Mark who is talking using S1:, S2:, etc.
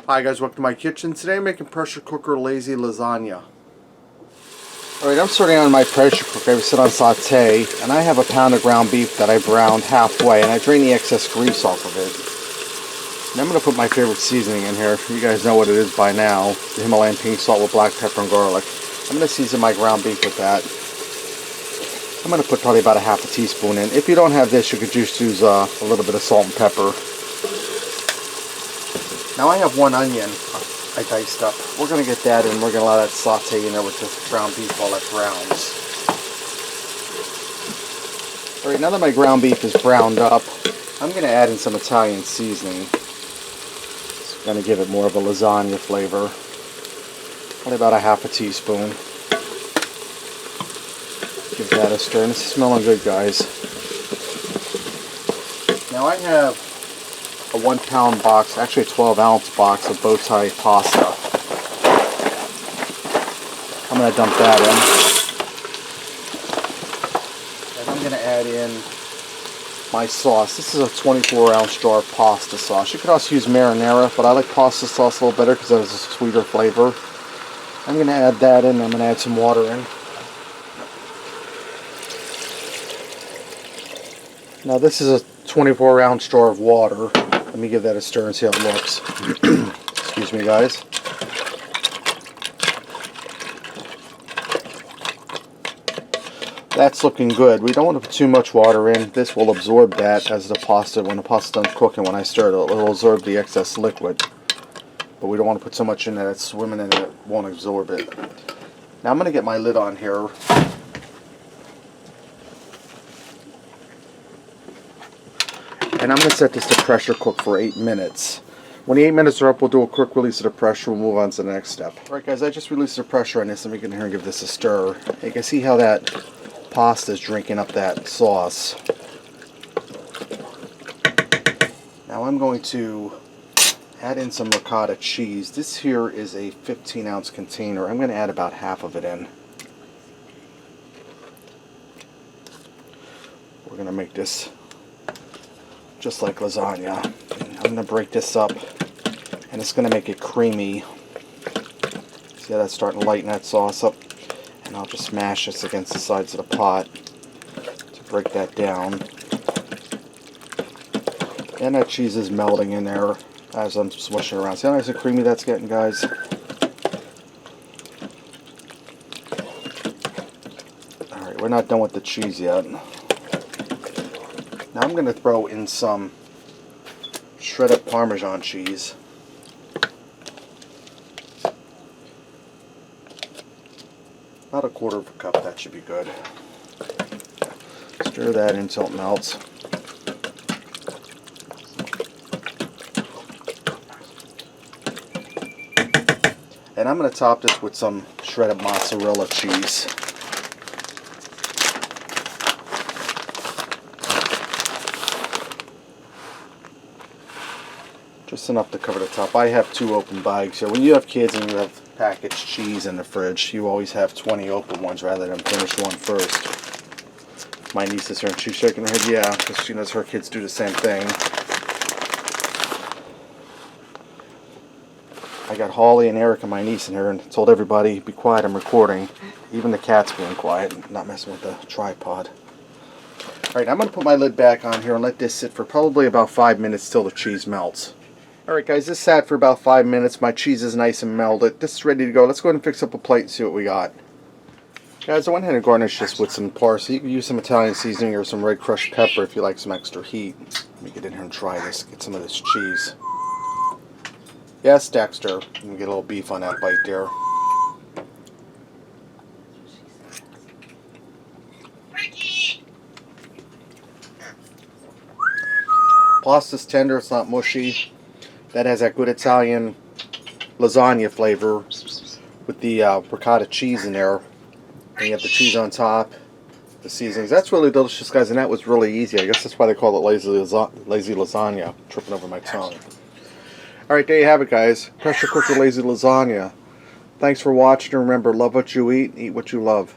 S1: Hi guys, welcome to my kitchen. Today I'm making pressure cooker lazy lasagna.
S2: Alright, I'm starting on my pressure cooker. I sit on saute, and I have a pound of ground beef that I browned halfway, and I drain the excess grease off of it. And I'm going to put my favorite seasoning in here. You guys know what it is by now. The Himalayan pink salt with black pepper and garlic. I'm going to season my ground beef with that. I'm going to put probably about a half a teaspoon in. If you don't have this, you could just use a little bit of salt and pepper. Now I have one onion I diced up. We're going to get that in. We're going to allow that saute in there with the ground beef while it browns. Alright, now that my ground beef is browned up, I'm going to add in some Italian seasoning. It's going to give it more of a lasagna flavor. Probably about a half a teaspoon. Give that a stir, and this is smelling good, guys. Now I have a 1 pound box, actually a 12-ounce box of bow tie pasta. I'm going to dump that in. And I'm going to add in my sauce. This is a 24-ounce jar of pasta sauce. You could also use marinara, but I like pasta sauce a little better because it has a sweeter flavor. I'm going to add that in. I'm going to add some water in. Now this is a 24-ounce jar of water. Let me give that a stir and see how it looks. Excuse me, guys. That's looking good. We don't want to put too much water in. This will absorb that as the pasta, when the pasta's done cooking, when I stir it, it'll absorb the excess liquid. But we don't want to put so much in that it's swimming in it won't absorb it. Now I'm going to get my lid on here. And I'm going to set this to pressure cook for 8 minutes. When the 8 minutes are up, we'll do a quick release of the pressure. We'll move on to the next step. Alright guys, I just released the pressure on this. Let me get in here and give this a stir. You can see how that pasta is drinking up that sauce. Now I'm going to add in some ricotta cheese. This here is a 15-ounce container. I'm going to add about half of it in. We're going to make this just like lasagna. I'm going to break this up, and it's going to make it creamy. See how that's starting to lighten that sauce up? And I'll just smash this against the sides of the pot to break that down. And that cheese is melting in there as I'm swishing around. See how nice and creamy that's getting, guys? Alright, we're not done with the cheese yet. Now I'm going to throw in some shredded Parmesan cheese. About a quarter of a cup, that should be good. Stir that until it melts. And I'm going to top this with some shredded mozzarella cheese. Just enough to cover the top. I have 2 open bags here. When you have kids and you have packaged cheese in the fridge, you always have 20 open ones rather than finish one first. My niece is here and she's shaking her head, yeah, because she knows her kids do the same thing. I got Holly and Eric and my niece in here and told everybody, be quiet, I'm recording. Even the cat's being quiet, not messing with the tripod. Alright, I'm going to put my lid back on here and let this sit for probably about 5 minutes till the cheese melts. Alright guys, this sat for about 5 minutes. My cheese is nice and melted. This is ready to go. Let's go ahead and fix up a plate and see what we got. Guys, I went ahead and garnished this with some parsley. You can use some Italian seasoning or some red crushed pepper if you like some extra heat. Let me get in here and try this. Get some of this cheese. Yes, Dexter. Let me get a little beef on that bite there. Pasta's tender. It's not mushy. That has that good Italian lasagna flavor with the ricotta cheese in there. And you have the cheese on top, the seasonings. That's really delicious, guys, and that was really easy. I guess that's why they call it lazy lasagna. Tripping over my tongue. Alright, there you have it, guys. Pressure cooker lazy lasagna. Thanks for watching, and remember, love what you eat what you love.